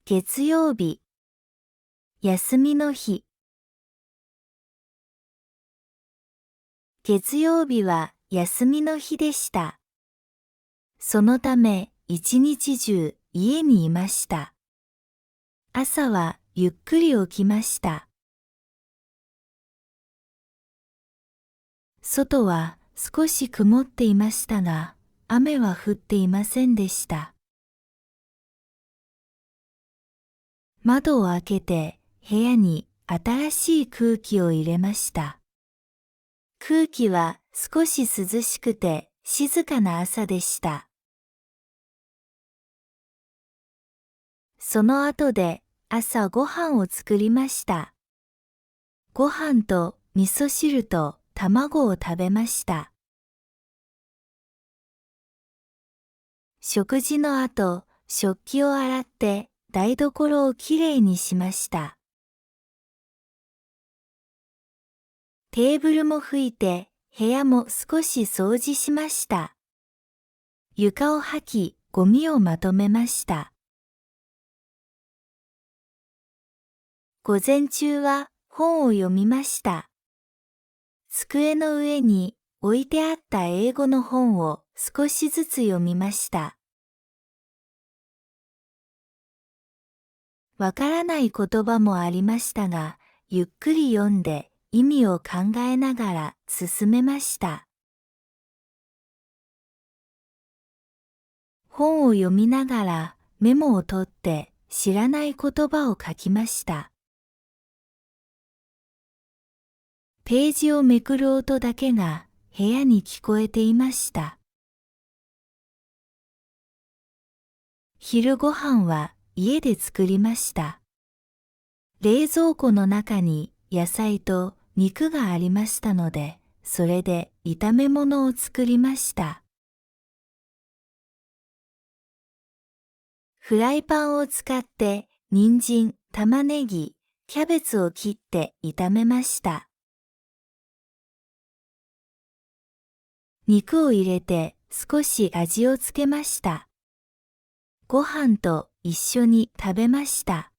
月曜日、休みの日。月曜日は休みの日でした。そのため、一日中家にいました。朝はゆっくり起きました。外は少し曇っていましたが、雨は降っていませんでした。窓を開けて部屋に新しい空気を入れました。空気は少し涼しくて静かな朝でした。その後で朝ご飯を作りました。ご飯と味噌汁と卵を食べました。食事の後、食器を洗って台所をきれいにしました。テーブルも拭いて部屋も少し掃除しました。床を掃き、ゴミをまとめました。午前中は本を読みました。机の上に置いてあった英語の本を少しずつ読みました。わからない言葉もありましたが、ゆっくり読んで意味を考えながら進めました。本を読みながらメモを取って知らない言葉を書きました。ページをめくる音だけが部屋に聞こえていました。昼ご飯は家で作りました。冷蔵庫の中に野菜と肉がありましたので、それで炒め物を作りました。フライパンを使って人参、玉ねぎ、キャベツを切って炒めました。肉を入れて少し味をつけました。ご飯と一緒に食べました。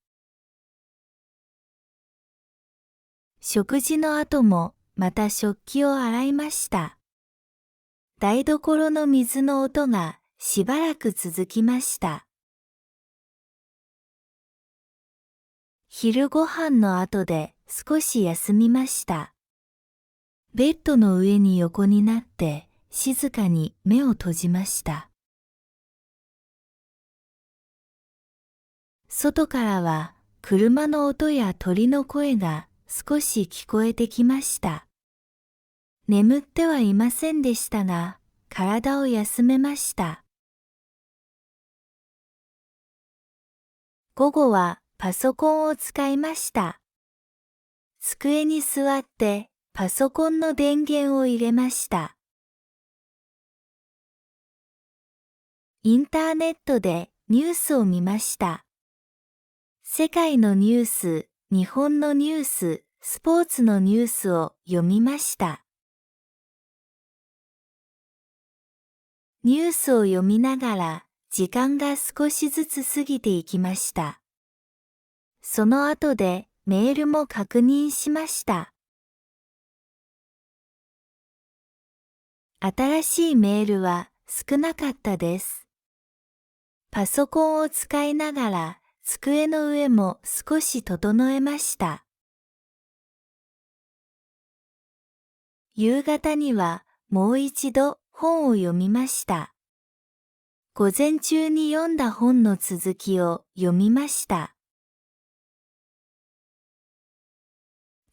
食事の後もまた食器を洗いました。台所の水の音がしばらく続きました。昼ご飯の後で少し休みました。ベッドの上に横になって静かに目を閉じました。外からは車の音や鳥の声が少し聞こえてきました。眠ってはいませんでしたが、体を休めました。午後はパソコンを使いました。机に座ってパソコンの電源を入れました。インターネットでニュースを見ました。世界のニュース、日本のニュース、スポーツのニュースを読みました。ニュースを読みながら時間が少しずつ過ぎていきました。その後でメールも確認しました。新しいメールは少なかったです。パソコンを使いながら机の上も少し整えました。夕方にはもう一度本を読みました。午前中に読んだ本の続きを読みました。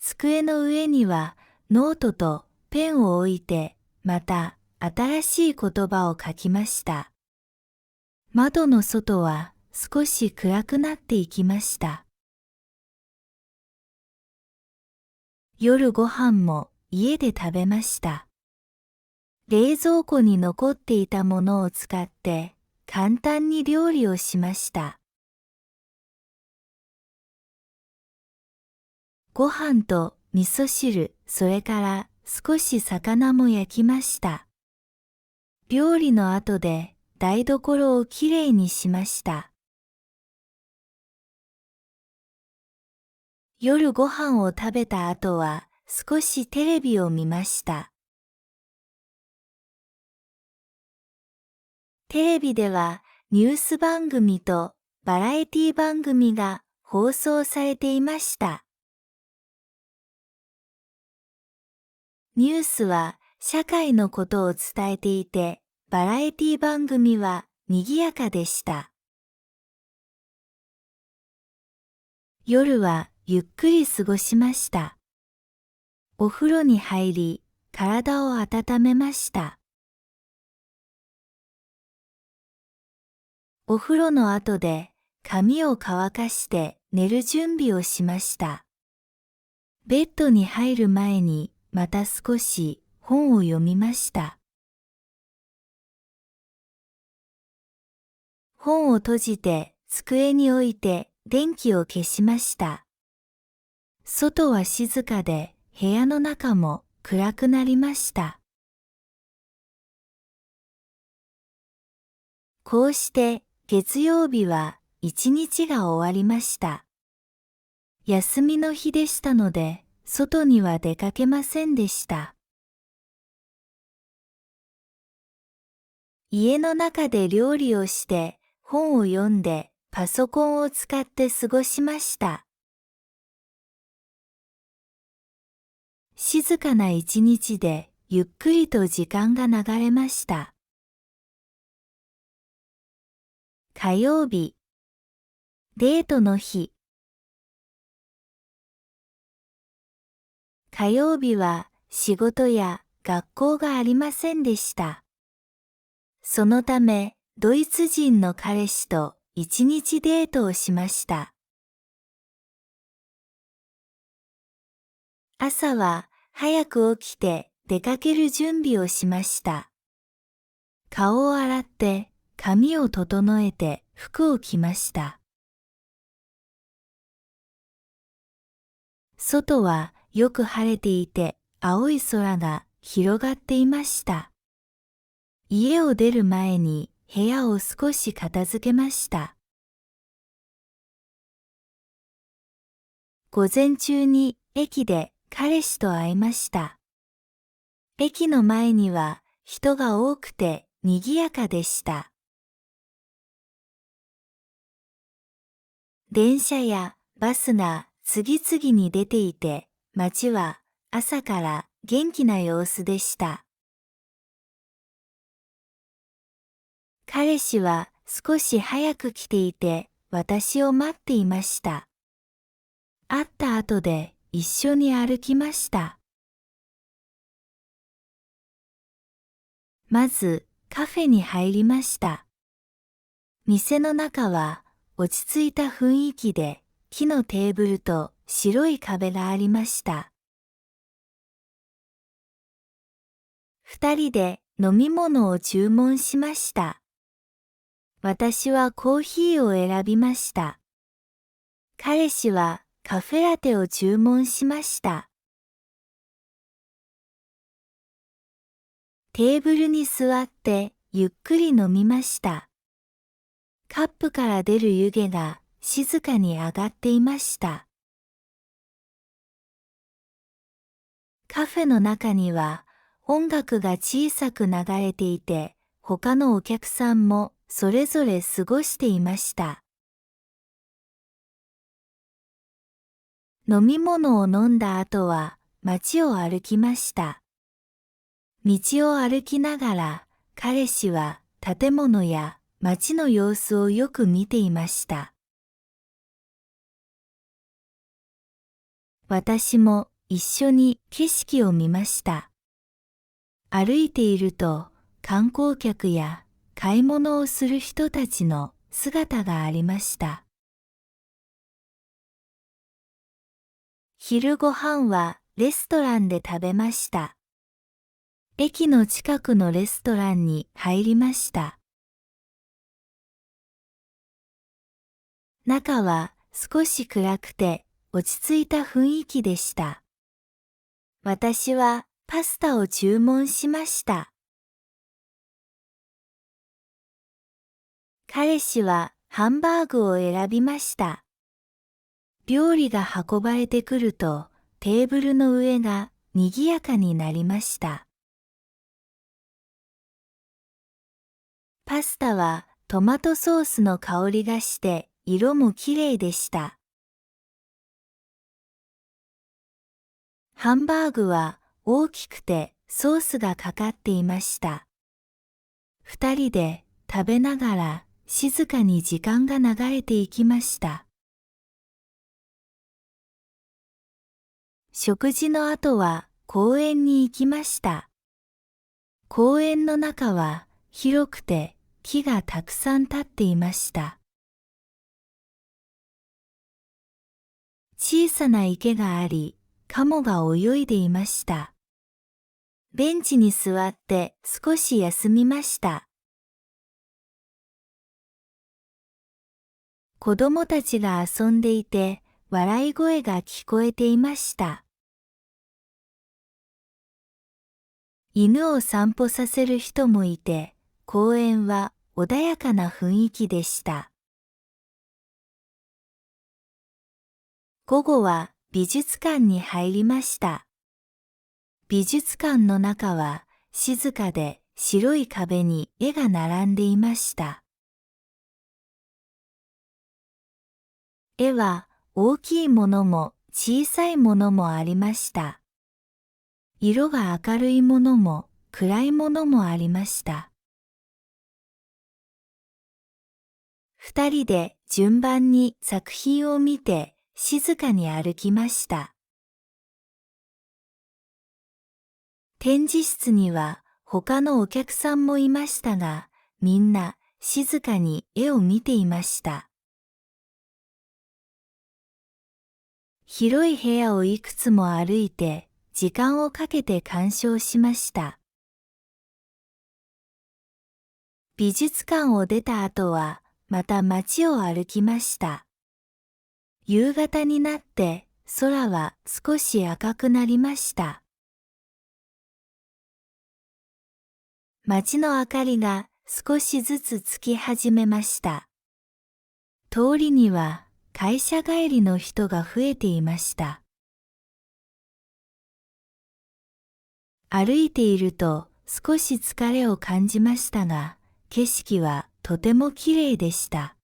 机の上にはノートとペンを置いて、また新しい言葉を書きました。窓の外は少し暗くなっていきました。夜ご飯も家で食べました。冷蔵庫に残っていたものを使って簡単に料理をしました。ご飯と味噌汁、それから少し魚も焼きました。料理の後で台所をきれいにしました。夜ご飯を食べた後は少しテレビを見ました。テレビではニュース番組とバラエティ番組が放送されていました。ニュースは社会のことを伝えていて、バラエティ番組は賑やかでした。夜はゆっくり過ごしました。お風呂に入り、体を温めました。お風呂の後で髪を乾かして寝る準備をしました。ベッドに入る前にまた少し本を読みました。本を閉じて机に置いて電気を消しました。外は静かで部屋の中も暗くなりました。こうして月曜日は一日が終わりました。休みの日でしたので、外には出かけませんでした。家の中で料理をして、本を読んで、パソコンを使って過ごしました。静かな一日で、ゆっくりと時間が流れました。火曜日、デートの日。火曜日は仕事や学校がありませんでした。そのため、ドイツ人の彼氏と一日デートをしました。朝は早く起きて出かける準備をしました。顔を洗って髪を整えて服を着ました。外はよく晴れていて青い空が広がっていました。家を出る前に部屋を少し片付けました。午前中に駅で彼氏と会いました。駅の前には人が多くて賑やかでした。電車やバスが次々に出ていて、街は朝から元気な様子でした。彼氏は少し早く来ていて、私を待っていました。会った後で一緒に歩きました。まずカフェに入りました。店の中は落ち着いた雰囲気で、木のテーブルと白い壁がありました。二人で飲み物を注文しました。私はコーヒーを選びました。彼氏はカフェラテを注文しました。テーブルに座ってゆっくり飲みました。カップから出る湯気が静かに上がっていました。カフェの中には音楽が小さく流れていて、他のお客さんもそれぞれ過ごしていました。飲み物を飲んだ後は街を歩きました。道を歩きながら彼氏は建物や街の様子をよく見ていました。私も一緒に景色を見ました。歩いていると観光客や買い物をする人たちの姿がありました。昼ご飯はレストランで食べました。駅の近くのレストランに入りました。中は少し暗くて落ち着いた雰囲気でした。私はパスタを注文しました。彼氏はハンバーグを選びました。料理が運ばれてくると、テーブルの上が賑やかになりました。パスタはトマトソースの香りがして色もきれいでした。ハンバーグは大きくてソースがかかっていました。二人で食べながら静かに時間が流れていきました。食事の後は公園に行きました。公園の中は広くて木がたくさん立っていました。小さな池があり、カモが泳いでいました。ベンチに座って少し休みました。子供たちが遊んでいて、笑い声が聞こえていました。犬を散歩させる人もいて、公園は穏やかな雰囲気でした。午後は美術館に入りました。美術館の中は静かで白い壁に絵が並んでいました。絵は大きいものも小さいものもありました。色が明るいものも暗いものもありました。二人で順番に作品を見て静かに歩きました。展示室には他のお客さんもいましたが、みんな静かに絵を見ていました。広い部屋をいくつも歩いて、時間をかけて鑑賞しました。美術館を出た後は、また街を歩きました。夕方になって空は少し赤くなりました。街の明かりが少しずつつき始めました。通りには会社帰りの人が増えていました。歩いていると少し疲れを感じましたが、景色はとてもきれいでした。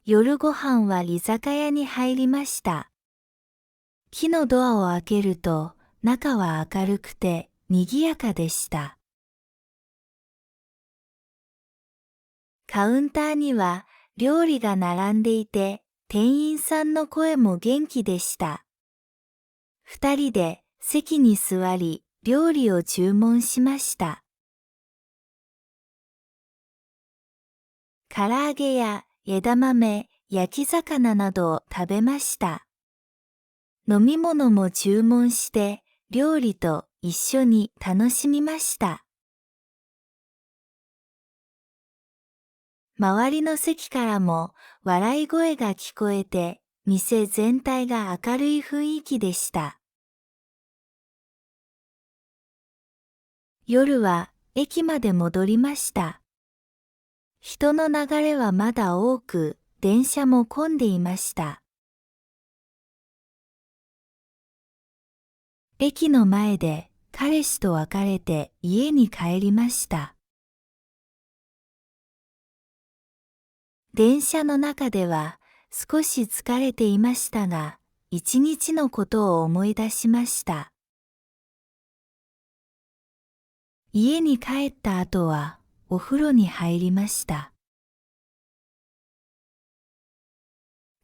夜ご飯は居酒屋に入りました。木のドアを開けると、中は明るくて賑やかでした。カウンターには料理が並んでいて、店員さんの声も元気でした。二人で席に座り、料理を注文しました。唐揚げや枝豆、焼き魚などを食べました。飲み物も注文して、料理と一緒に楽しみました。周りの席からも笑い声が聞こえて、店全体が明るい雰囲気でした。夜は駅まで戻りました。人の流れはまだ多く、電車も混んでいました。駅の前で彼氏と別れて家に帰りました。電車の中では少し疲れていましたが、一日のことを思い出しました。家に帰った後はお風呂に入りました。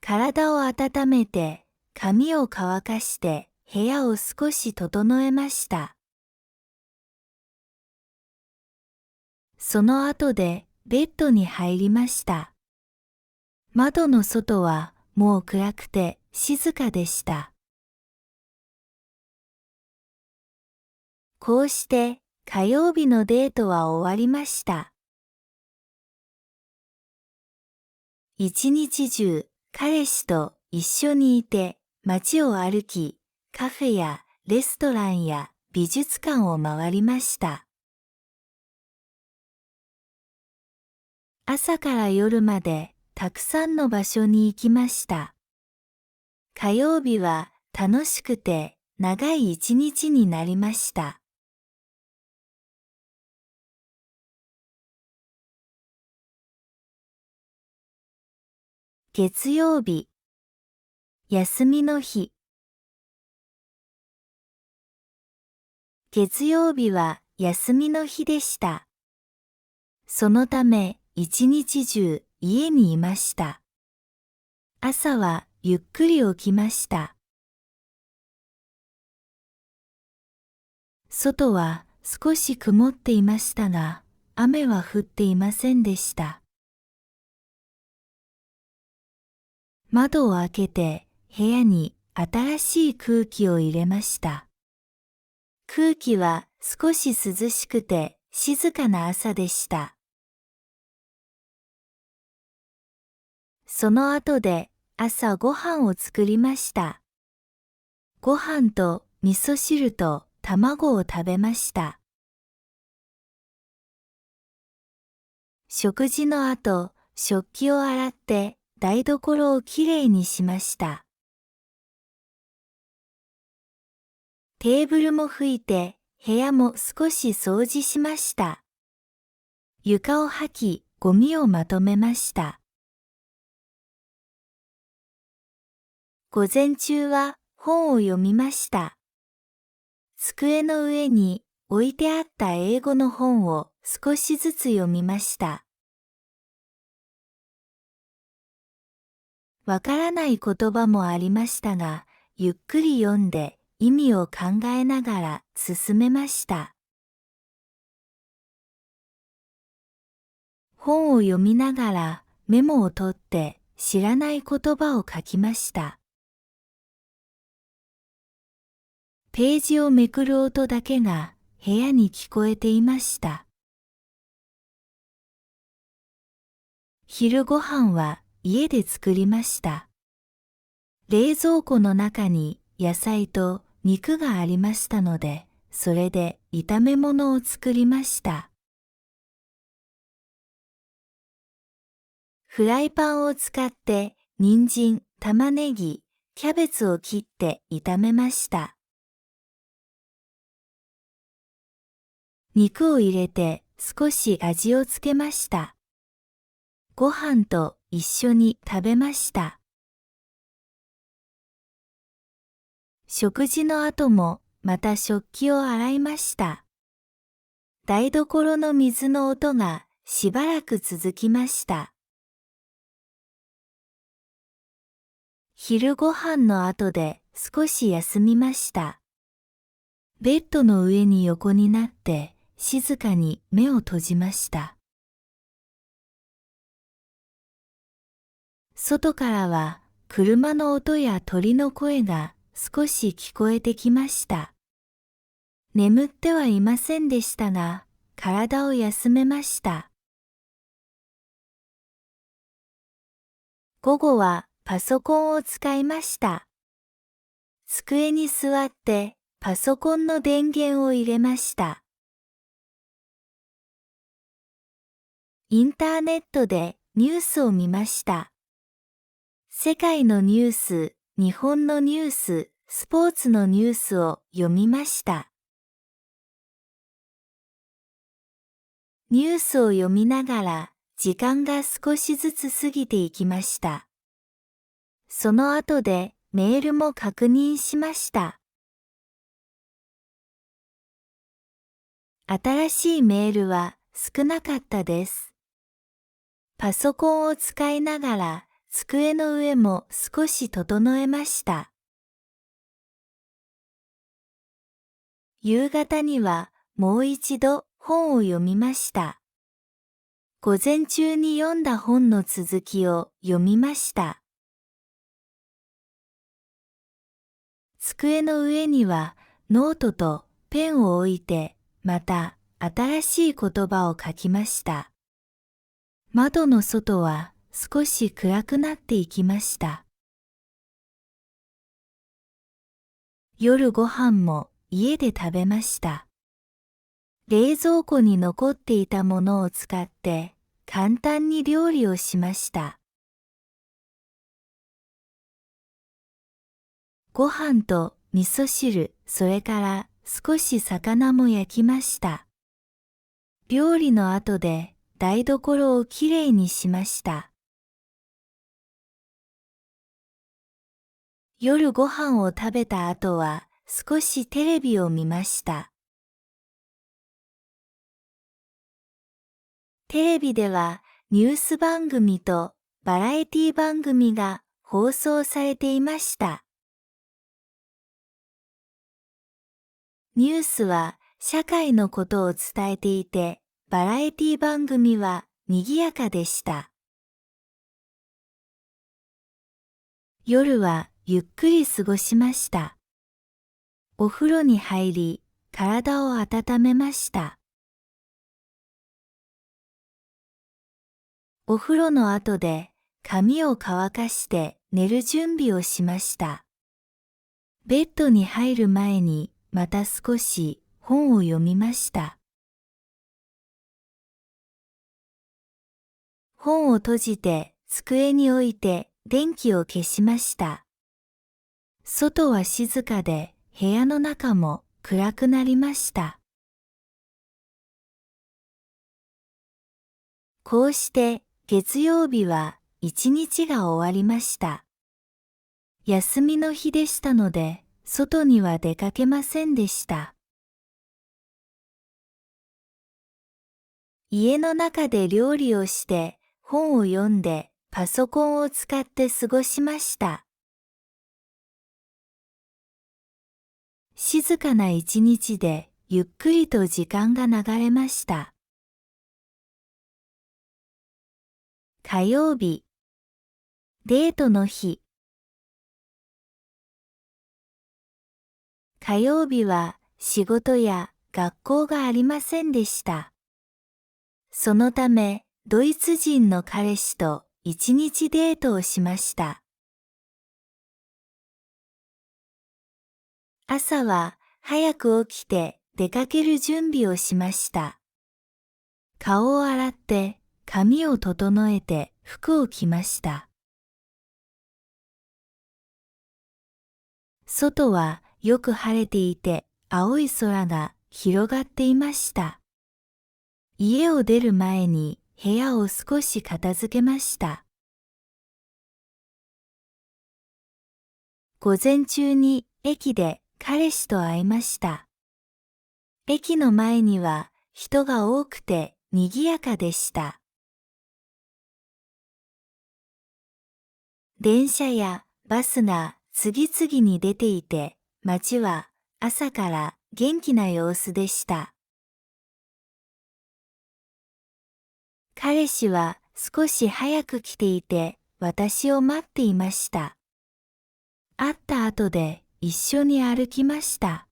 体を温めて髪を乾かして部屋を少し整えました。その後でベッドに入りました。窓の外はもう暗くて静かでした。こうして火曜日のデートは終わりました。一日中彼氏と一緒にいて街を歩き、カフェやレストランや美術館を回りました。朝から夜までたくさんの場所に行きました。火曜日は楽しくて長い一日になりました。月曜日、休みの日。月曜日は休みの日でした。そのため一日中家にいました。朝はゆっくり起きました。外は少し曇っていましたが、雨は降っていませんでした。窓を開けて部屋に新しい空気を入れました。空気は少し涼しくて静かな朝でした。その後で朝ご飯を作りました。ご飯と味噌汁と卵を食べました。食事の後、食器を洗って台所をきれいにしました。テーブルも拭いて部屋も少し掃除しました。床を掃き、ゴミをまとめました。午前中は本を読みました。机の上に置いてあった英語の本を少しずつ読みました。わからない言葉もありましたが、ゆっくり読んで意味を考えながら進めました。本を読みながらメモを取って知らない言葉を書きました。ページをめくる音だけが部屋に聞こえていました。昼ご飯は家で作りました。冷蔵庫の中に野菜と肉がありましたので、それで炒め物を作りました。フライパンを使って人参、玉ねぎ、キャベツを切って炒めました。肉を入れて少し味をつけました。ご飯と一緒に食べました。食事の後もまた食器を洗いました。台所の水の音がしばらく続きました。昼ご飯の後で少し休みました。ベッドの上に横になって静かに目を閉じました。外からは車の音や鳥の声が少し聞こえてきました。眠ってはいませんでしたが、体を休めました。午後はパソコンを使いました。机に座ってパソコンの電源を入れました。インターネットでニュースを見ました。世界のニュース、日本のニュース、スポーツのニュースを読みました。ニュースを読みながら時間が少しずつ過ぎていきました。その後でメールも確認しました。新しいメールは少なかったです。パソコンを使いながら机の上も少し整えました。夕方にはもう一度本を読みました。午前中に読んだ本の続きを読みました。机の上にはノートとペンを置いて、また新しい言葉を書きました。窓の外は少し暗くなっていきました。夜ご飯も家で食べました。冷蔵庫に残っていたものを使って簡単に料理をしました。ご飯と味噌汁、それから少し魚も焼きました。料理の後で台所をきれいにしました。夜ご飯を食べた後は少しテレビを見ました。テレビではニュース番組とバラエティ番組が放送されていました。ニュースは社会のことを伝えていて、バラエティ番組は賑やかでした。夜はゆっくり過ごしました。お風呂に入り、体を温めました。お風呂の後で髪を乾かして寝る準備をしました。ベッドに入る前にまた少し本を読みました。本を閉じて机に置いて電気を消しました。外は静かで部屋の中も暗くなりました。こうして月曜日は一日が終わりました。休みの日でしたので、外には出かけませんでした。家の中で料理をして、本を読んで、パソコンを使って過ごしました。静かな一日で、ゆっくりと時間が流れました。火曜日、デートの日。火曜日は仕事や学校がありませんでした。そのため、ドイツ人の彼氏と一日デートをしました。朝は早く起きて出かける準備をしました。顔を洗って髪を整えて服を着ました。外はよく晴れていて青い空が広がっていました。家を出る前に部屋を少し片付けました。午前中に駅で彼氏と会いました。駅の前には人が多くて賑やかでした。電車やバスが次々に出ていて、街は朝から元気な様子でした。彼氏は少し早く来ていて、私を待っていました。会った後で一緒に歩きました。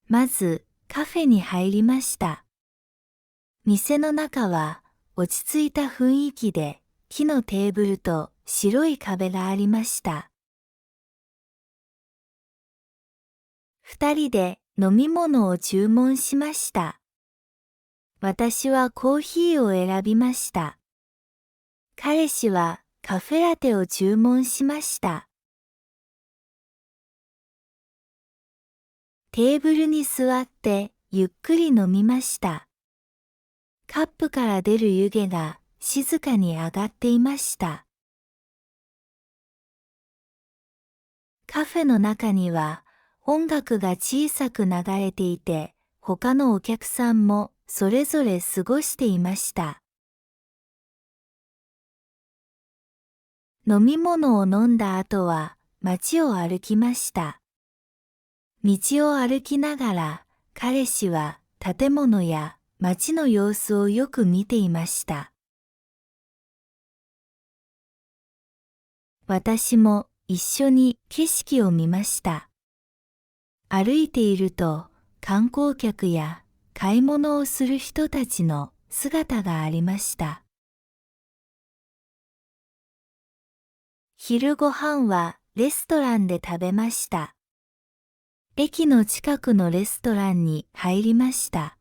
まずカフェに入りました。店の中は落ち着いた雰囲気で、木のテーブルと白い壁がありました。二人で飲み物を注文しました。私はコーヒーを選びました。彼氏はカフェラテを注文しました。テーブルに座ってゆっくり飲みました。カップから出る湯気が静かに上がっていました。カフェの中には音楽が小さく流れていて、他のお客さんもそれぞれ過ごしていました。飲み物を飲んだ後は街を歩きました。道を歩きながら彼氏は建物や街の様子をよく見ていました。私も一緒に景色を見ました。歩いていると観光客や買い物をする人たちの姿がありました。昼ご飯はレストランで食べました。駅の近くのレストランに入りました。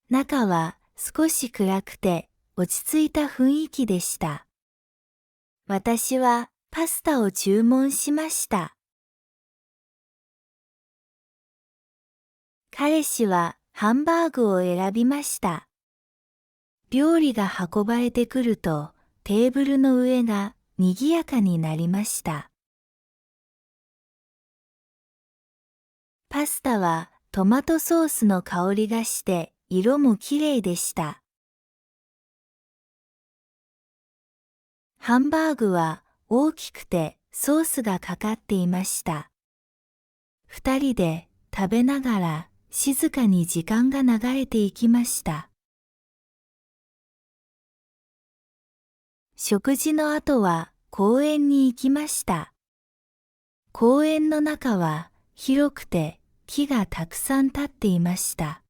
中は少し暗くて落ち着いた雰囲気でした。私はパスタを注文しました。彼氏はハンバーグを選びました。料理が運ばれてくると、テーブルの上が賑やかになりました。パスタはトマトソースの香りがして色もきれいでした。ハンバーグは大きくてソースがかかっていました。二人で食べながら静かに時間が流れていきました。食事の後は公園に行きました。公園の中は広くて木がたくさん立っていました。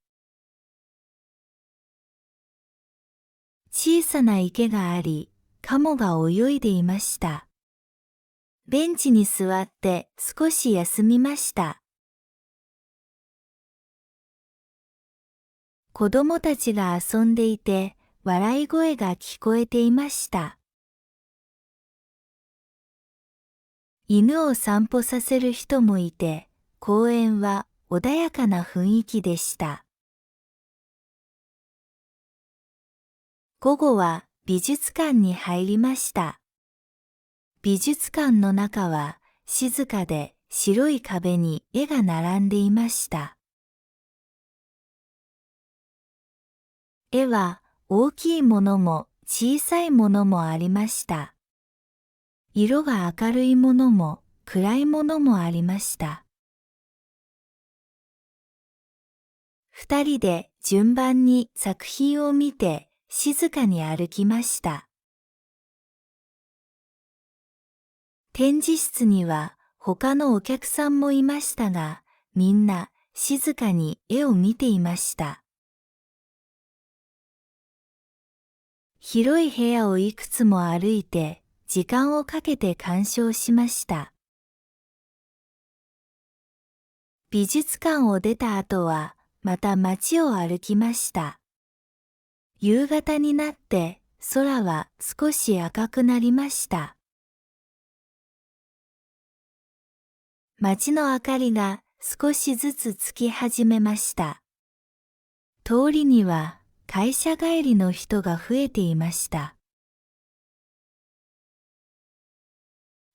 小さな池があり、カモが泳いでいました。ベンチに座って少し休みました。子供たちが遊んでいて、笑い声が聞こえていました。犬を散歩させる人もいて、公園は穏やかな雰囲気でした。午後は美術館に入りました。美術館の中は静かで白い壁に絵が並んでいました。絵は大きいものも小さいものもありました。色が明るいものも暗いものもありました。二人で順番に作品を見て静かに歩きました。展示室には他のお客さんもいましたが、みんな静かに絵を見ていました。広い部屋をいくつも歩いて、時間をかけて鑑賞しました。美術館を出た後は、また街を歩きました。夕方になって空は少し赤くなりました。街の明かりが少しずつつき始めました。通りには会社帰りの人が増えていました。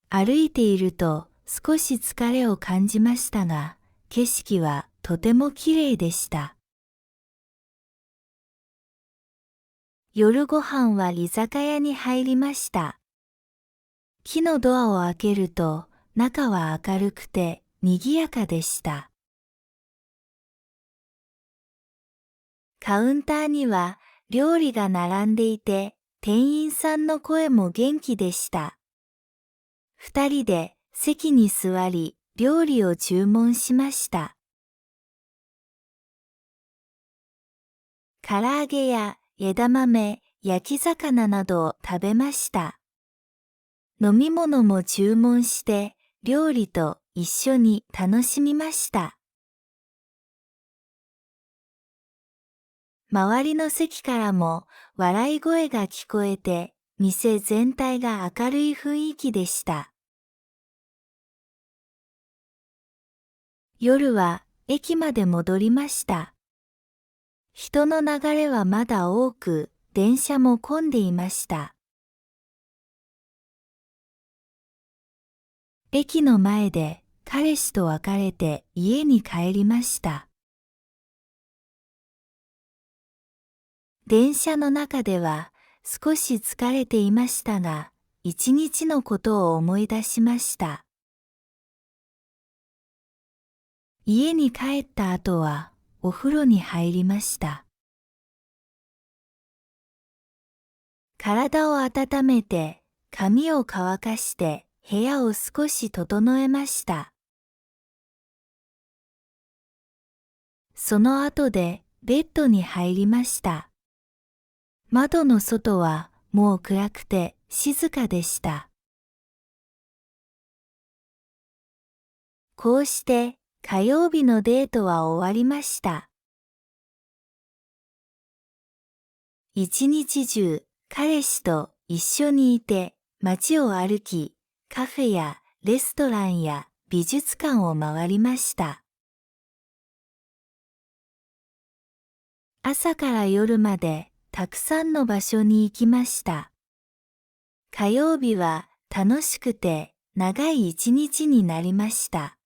歩いていると少し疲れを感じましたが、景色はとてもきれいでした。夜ご飯は居酒屋に入りました。木のドアを開けると、中は明るくて賑やかでした。カウンターには料理が並んでいて、店員さんの声も元気でした。二人で席に座り、料理を注文しました。唐揚げや枝豆、焼き魚などを食べました。飲み物も注文して、料理と一緒に楽しみました。周りの席からも笑い声が聞こえて、店全体が明るい雰囲気でした。夜は駅まで戻りました。人の流れはまだ多く、電車も混んでいました。駅の前で彼氏と別れて家に帰りました。電車の中では少し疲れていましたが、一日のことを思い出しました。家に帰った後はお風呂に入りました。体を温めて髪を乾かして部屋を少し整えました。その後でベッドに入りました。窓の外はもう暗くて静かでした。こうして火曜日のデートは終わりました。一日中彼氏と一緒にいて街を歩き、カフェやレストランや美術館を回りました。朝から夜までたくさんの場所に行きました。火曜日は楽しくて長い一日になりました。